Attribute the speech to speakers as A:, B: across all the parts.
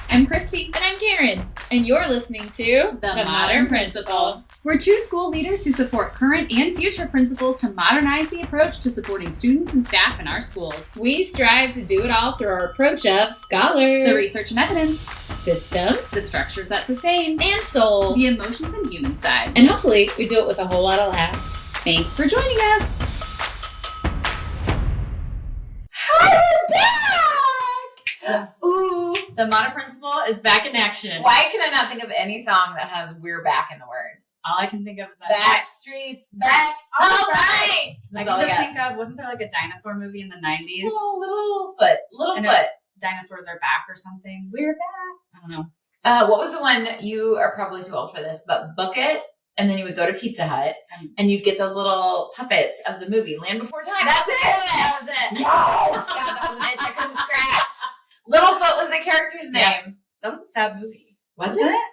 A: I'm Christy.
B: And I'm Karen. And you're listening to
A: The Modern Principal. We're two school leaders who support current and future principals to modernize the approach to supporting students and staff in our schools.
B: We strive to do it all through our approach of scholar,
A: The research and evidence,
B: systems,
A: the structures that sustain,
B: and soul,
A: the emotions and human side.
B: And hopefully we do it with a whole lot of laughs.
A: Thanks for joining us.
C: Hi, we're back!
A: Ooh, the Modern Principal is back in action.
C: Why can I not think of any song that has "We're Back" in the words?
A: All I can think of is that
C: Backstreet's back.
A: All
C: All
A: right.
C: right.
A: I can just think of, wasn't there like a dinosaur movie in the 90s?
C: Little foot.
A: Dinosaurs are back or something. We're back. I don't know.
C: What was the one? You are probably too old for this, but Book It. And then you would go to Pizza Hut and you'd get those little puppets of the movie Land Before Time. That's it.
A: That was it.
C: Yes. God, that was an itch I couldn't scratch. Littlefoot was the character's name.
A: Yes. That was a sad movie.
C: Wasn't it?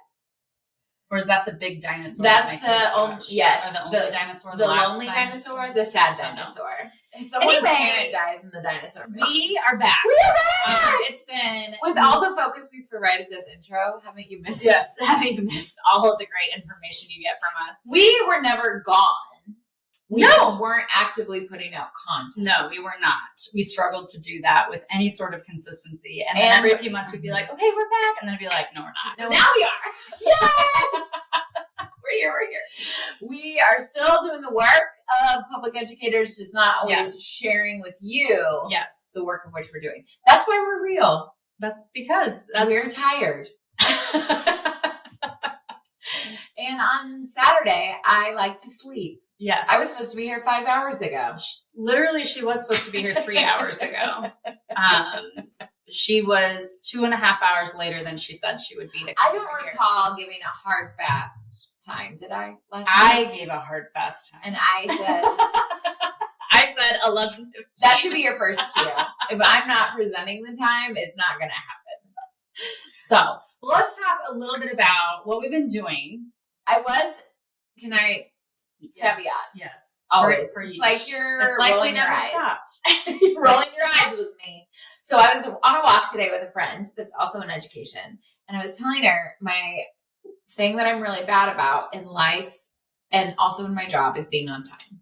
A: Or is that the big dinosaur?
C: That's the only, yes.
A: Or the only dinosaur.
C: The lonely dinosaur, the sad dinosaur. Someone's parent dies in the dinosaur movie.
A: We are back.
C: We are back.
A: It's been
C: with all the focus we've provided this intro. Haven't you missed?
A: Yes, haven't you missed all of the great information you get from us?
C: We were never gone. We just weren't actively putting out content.
A: No, we were not. We struggled to do that with any sort of consistency. And then every few months we'd be like, okay, we're back. And then it'd be like, no, we're not.
C: No,
A: now we are.
C: Yeah. We're here. We are still doing the work of public educators, just not always sharing with you the work of which we're doing. That's why we're real.
A: That's because
C: we're tired. And on Saturday, I like to sleep.
A: Yes.
C: I was supposed to be here 5 hours ago.
A: Literally, she was supposed to be here 3 hours ago. She was 2.5 hours later than she said she would be.
C: I don't recall giving a hard fast time, did I?
A: I gave a hard fast time.
C: And I
A: said 11:15.
C: That should be your first cue. If I'm not presenting the time, it's not going to happen.
A: So let's talk a little bit about what we've been doing.
C: Can I caveat?
A: Yes.
C: Always.
A: It's
C: like you're
A: like
C: rolling
A: we
C: your
A: never
C: eyes.
A: stopped.
C: You're rolling your eyes with me. So I was on a walk today with a friend that's also in education. And I was telling her my thing that I'm really bad about in life and also in my job is being on time.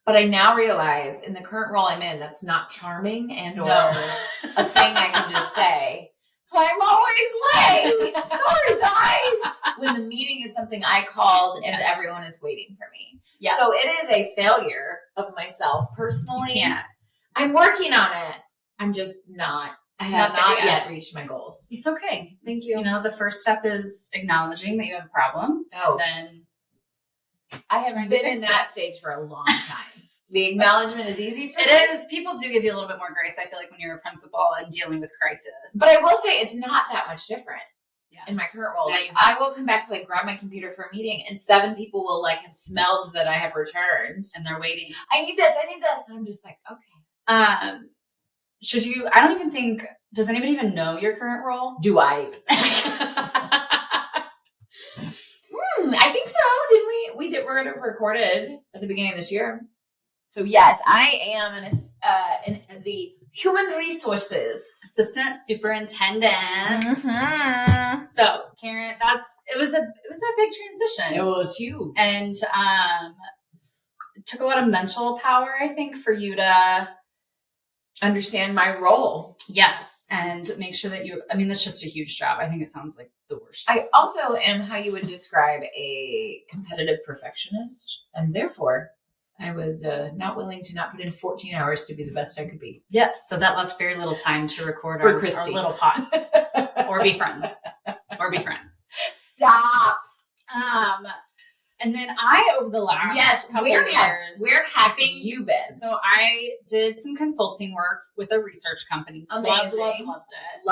C: But I now realize in the current role I'm in, that's not charming and or a thing I can just say. I'm always late. Sorry, guys. When the meeting is something I called and everyone is waiting for me. Yeah. So it is a failure of myself personally.
A: You can't.
C: I'm working on it. I'm just not. I have not yet reached my goals.
A: It's okay. Thank you. You know, the first step is acknowledging that you have a problem.
C: Oh.
A: Then
C: I haven't been in that stage for a long time. The acknowledgement is easy for me.
A: It is. People do give you a little bit more grace, I feel like, when you're a principal and dealing with crisis.
C: But I will say it's not that much different in my current role. Like, I will come back to grab my computer for a meeting and 7 people will have smelled that I have returned.
A: And they're waiting.
C: I need this. And I'm just like, okay.
A: Should you, I don't even think, does anybody even know your current role?
C: Do I even? I think so. Didn't we? We're going to record it at the beginning of this year. So yes, I am in the human resources
A: assistant superintendent.
C: Mm-hmm.
A: So Karen, it was a big transition.
C: It was huge.
A: And it took a lot of mental power, I think, for you to
C: understand my role.
A: Yes. And make sure that that's just a huge job. I think it sounds like the worst.
C: I also am how you would describe a competitive perfectionist. And therefore, I was not willing to not put in 14 hours to be the best I could be.
A: Yes. So that left very little time to record
C: for
A: our
C: Christy.
A: Little pot. Or be friends.
C: Stop.
A: And then over the last couple of years,
C: where have you been?
A: So I did some consulting work with a research company.
C: Amazing.
A: Loved it.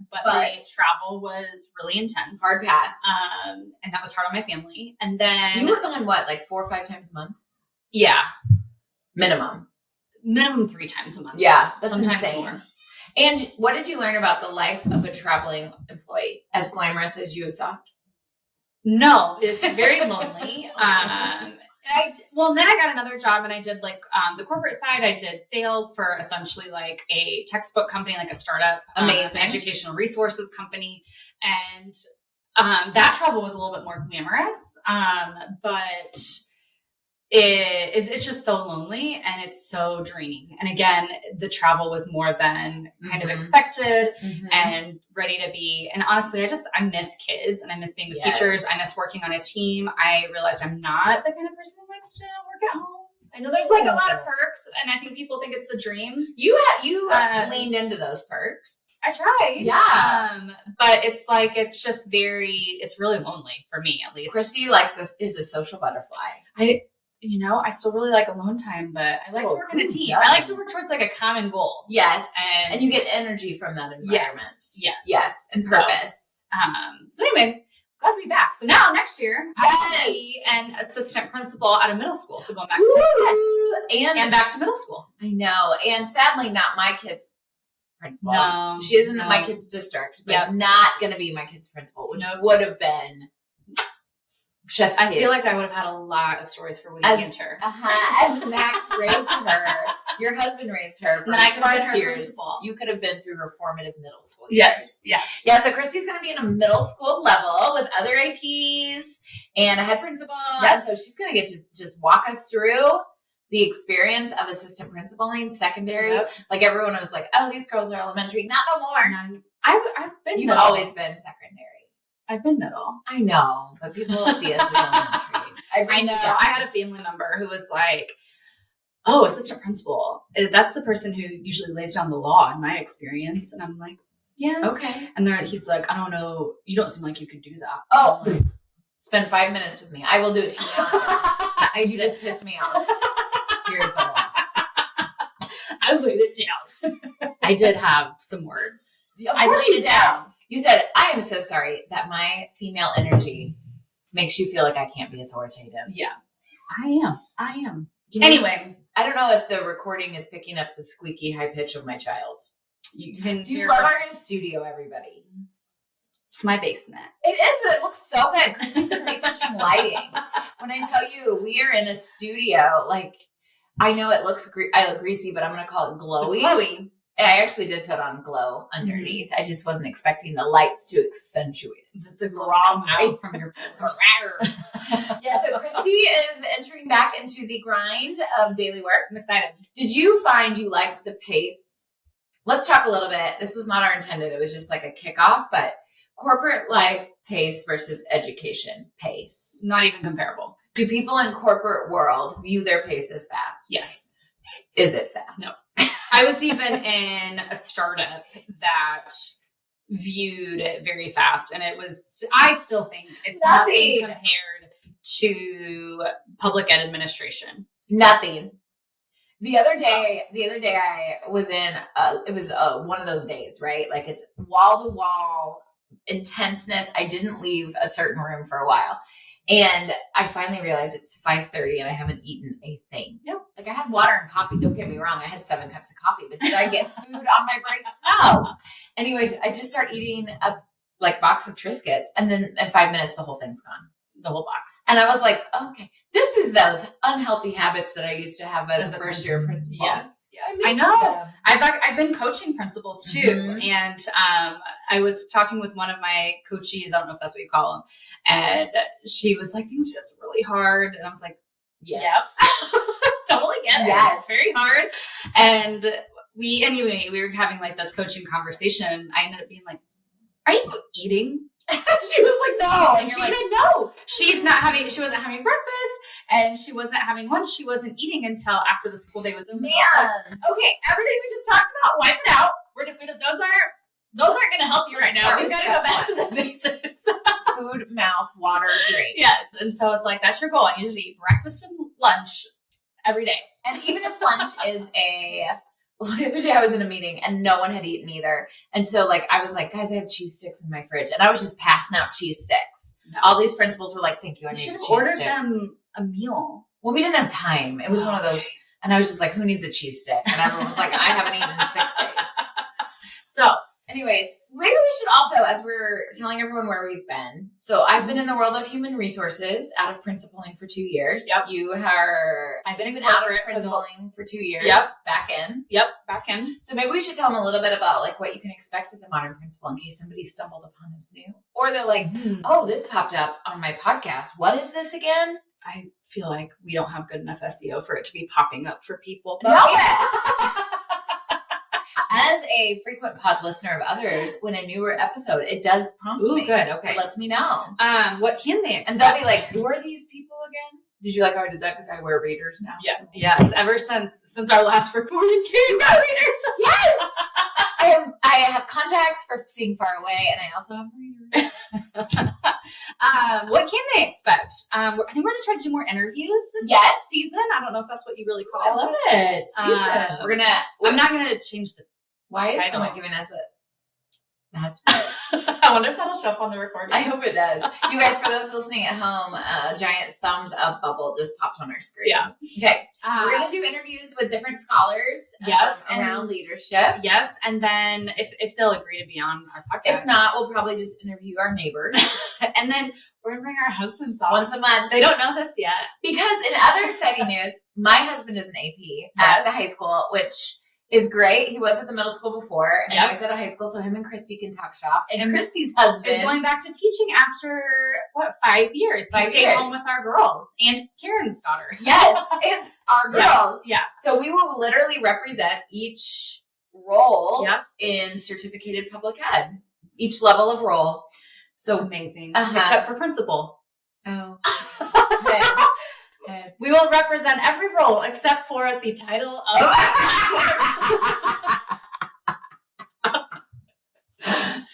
A: But the travel was really intense.
C: Hard pass.
A: And that was hard on my family. And then
C: you were gone 4 or 5 times a month?
A: Yeah.
C: Minimum
A: 3 times a month.
C: Yeah. That's
A: sometimes
C: insane.
A: more.
C: And what did you learn about the life of a traveling employee? As glamorous as you had thought?
A: No, it's very lonely. Well, then I got another job and I did like the corporate side. I did sales for essentially like a textbook company, like a startup,
C: Amazing
A: educational resources company. And that travel was a little bit more glamorous. But it's just so lonely and it's so draining. And again, the travel was more than kind of expected and ready to be. And honestly, I miss kids and I miss being with teachers. I miss working on a team. I realized I'm not the kind of person who likes to work at home. I know there's like a lot of perks and I think people think it's the dream.
C: You leaned into those perks.
A: I tried.
C: Yeah.
A: But it's like, it's really lonely for me at least.
C: Christy is a social butterfly.
A: I still really like alone time, but I like to work in a team. I like to work towards like a common goal.
C: Yes. And you get energy from that environment. Yes. And purpose.
A: So anyway, glad to be back. So now next year, I'll be an assistant principal at a middle school. So going back and back to middle school.
C: I know. And sadly, not my kid's principal.
A: No.
C: She is in my kid's district, but not going to be my kid's principal, which would have been Chef's
A: I feel like I would have had a lot of stories for Woody Ginter.
C: As Max raised her, your husband raised her for the first years. You could have been through her formative middle school years.
A: Yes.
C: Yeah, so Christy's going to be in a middle school level with other APs and a head principal. Yep. And so she's going to get to just walk us through the experience of assistant principaling secondary. Yep. Like everyone was like, oh, these girls are elementary. Not no more.
A: I've been
C: You've always been secondary.
A: I've been middle.
C: I know, but people will see us as elementary.
A: I know. I had a family member who was like, oh, assistant principal. That's the person who usually lays down the law in my experience. And I'm like, yeah.
C: Okay.
A: And he's like, I don't know. You don't seem like you could do that.
C: Oh, spend 5 minutes with me. I will do it to you. You just pissed me off. Here's the law.
A: I laid it down. I did have some words.
C: I laid it down. You said, I am so sorry that my female energy makes you feel like I can't be authoritative.
A: Yeah, I am. Anyway,
C: I don't know if the recording is picking up the squeaky high pitch of my child. Do you love our new studio, everybody?
A: It's my basement.
C: It is, but it looks so good. Christy's been researching lighting. When I tell you we are in a studio, like, I know it looks I look greasy, but I'm going to call it glowy.
A: It's glowy.
C: I actually did put on glow underneath. I just wasn't expecting the lights to accentuate it.
A: It's the wrong out from your
C: Yeah, so Christy is entering back into the grind of daily work.
A: I'm excited.
C: Did you find you liked the pace? Let's talk a little bit. This was not our intended. It was just like a kickoff, but corporate life pace versus education pace.
A: Not even comparable.
C: Do people in corporate world view their pace as fast?
A: Yes.
C: Is it fast?
A: No. I was even in a startup that viewed it very fast. And I still think it's nothing compared to public ed administration.
C: Nothing. The other day I was in, it was one of those days, right? Like it's wall to wall intenseness. I didn't leave a certain room for a while. And I finally realized it's 5:30 and I haven't eaten a thing.
A: Nope.
C: Like I had water and coffee. Don't get me wrong. I had 7 cups of coffee, but did I get food on my breaks? No. Anyways, I just start eating a box of Triscuits and then in 5 minutes, the whole thing's gone. The whole box. And I was like, okay, this is those unhealthy habits that I used to have as a first year principal.
A: Yes. I know. I've been coaching principals too. Mm-hmm. And I was talking with one of my coachees, I don't know if that's what you call them. And she was like, things are just really hard. And I was like, yes. Yep. Totally get it.
C: Yes.
A: It's very hard. And we were having like this coaching conversation. I ended up being like, are you eating?
C: She was like, no.
A: And she said, no, she wasn't having breakfast and she wasn't having lunch. She wasn't eating until after the school day was over.
C: Man.
A: Okay. Everything we just talked about, wipe it out. Those aren't going to help you right now. We've got to go back to the basics.
C: Food, mouth, water, drink.
A: Yes. And so it's like, that's your goal. And you just eat breakfast and lunch every day.
C: And even if lunch is the other day I was in a meeting and no one had eaten either. And so I was like, guys, I have cheese sticks in my fridge. And I was just passing out cheese sticks. No. All these principals were like, thank you. I should have
A: ordered them a meal.
C: Well, we didn't have time. It was one of those. And I was just like, who needs a cheese stick? And everyone was like, I haven't eaten in 6 days.
A: So
C: Anyways, maybe we should also, as we're telling everyone where we've been. So I've been in the world of human resources out of principling for 2 years.
A: Yep.
C: I've been out of principling for 2 years.
A: Yep.
C: Back in.
A: Yep. Back in.
C: So maybe we should tell them a little bit about like what you can expect at the Modern Principal in case somebody stumbled upon us new. Or they're like, oh, this popped up on my podcast. What is this again?
A: I feel like we don't have good enough SEO for it to be popping up for people.
C: As a frequent pod listener of others, when a newer episode, it does prompt me.
A: Good. Okay.
C: It lets me know.
A: What can they expect?
C: And they'll be like, who are these people again? Did you like how I did that? Because I wear readers now.
A: Yeah. Yes. Ever since our last recording came out, readers.
C: Yes. I have contacts for seeing far away, and I also have readers.
A: What can they expect? I think we're going to try to do more interviews this season. I don't know if that's what you really call it.
C: I love it. Season.
A: I'm not going to change the
C: Why is
A: title.
C: someone giving us that's
A: I wonder if that'll show up on the recording.
C: I hope it does. You guys, for those listening at home, a giant thumbs up bubble just popped on our screen.
A: Yeah.
C: Okay. We're going to do interviews with different scholars around leadership.
A: Yes. And then if they'll agree to be on our podcast.
C: If not, we'll probably just interview our neighbors.
A: And then we're going to bring our husbands on.
C: Once a month.
A: They don't know this yet.
C: Because in other exciting news, my husband is an AP at the high school, which is great. He was at the middle school before, and now he's at a high school, so him and Christy can talk shop. And Christy's husband
A: is going back to teaching after 5 years. He stayed home with our girls and Karen's daughter.
C: Yes, and our girls.
A: Yeah.
C: So we will literally represent each role in certificated public ed, each level of role. So
A: amazing, except for principal.
C: Oh.
A: We will represent every role except for the title of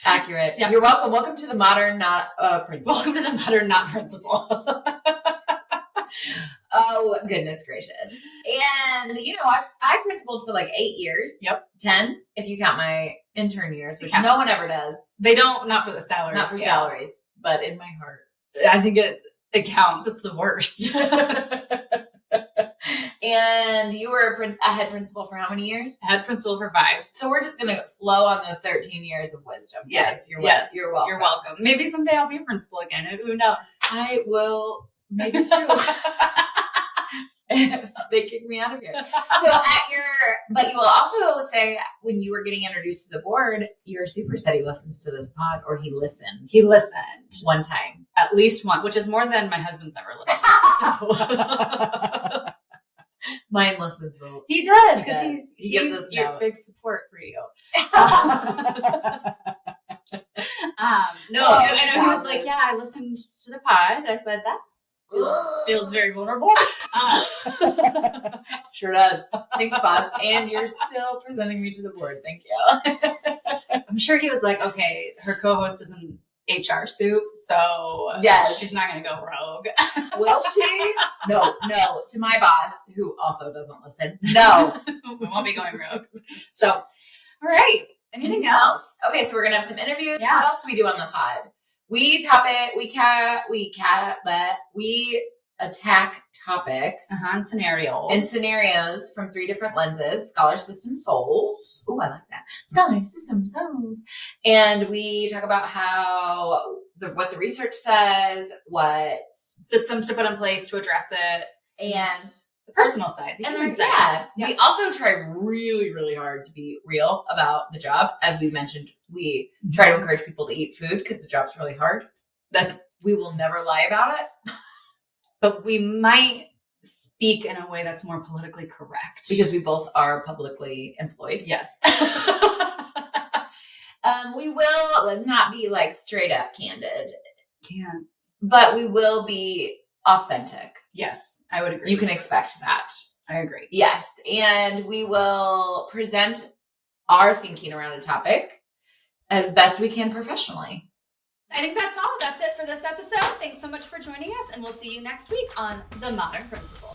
C: accurate. Yeah. You're welcome. Welcome to the Modern Not Principal.
A: Welcome to the Modern Not Principal.
C: Oh, goodness gracious. And, I principled for like 8 years.
A: Yep.
C: 10, if you count my intern years, which no one ever does.
A: They don't, not for the salaries.
C: Not for salaries, but in my heart.
A: I think it counts. It's the worst.
C: And you were a head principal for how many years?
A: Head principal for 5.
C: So we're just going to flow on those 13 years of wisdom.
A: Yes.
C: You're welcome.
A: You're welcome. Maybe someday I'll be a principal again. Who knows?
C: I will maybe too. They kick me out of here. So but you will also say when you were getting introduced to the board, your super said he listens to this pod, or he listened.
A: He listened
C: one time,
A: at least one, which is more than my husband's ever listened.
C: Mine listens.
A: He does because
C: he gives us
A: your big support for you. No, I know he was like, yeah, I listened to the pod. I said that's. Feels very vulnerable.
C: Sure does. Thanks, boss. And you're still presenting me to the board. Thank you.
A: I'm sure he was like, okay, her co-host is an HR suit, so she's not going to go rogue.
C: Will she? No. To my boss, who also doesn't listen. No.
A: We won't be going rogue. So, all right.
C: Anything else? Okay, so we're going to have some interviews. Yeah. What else do we do on the pod? We attack topics
A: and
C: scenarios from 3 different lenses: scholar, system, souls. Ooh, I like that. Scholar, system, souls. And we talk about what the research says, what
A: systems to put in place to address it,
C: and
A: the personal side, the human side.
C: Yeah. We also try really, really hard to be real about the job. As we mentioned, we try to encourage people to eat food because the job's really hard. We will never lie about it.
A: But we might speak in a way that's more politically correct.
C: Because we both are publicly employed.
A: Yes.
C: We will not be like straight up candid.
A: Can't.
C: But we will be authentic.
A: Yes, I would agree.
C: You can expect that.
A: I agree.
C: Yes. And we will present our thinking around a topic as best we can professionally.
A: I think that's all. That's it for this episode. Thanks so much for joining us, and we'll see you next week on The Modern Principal.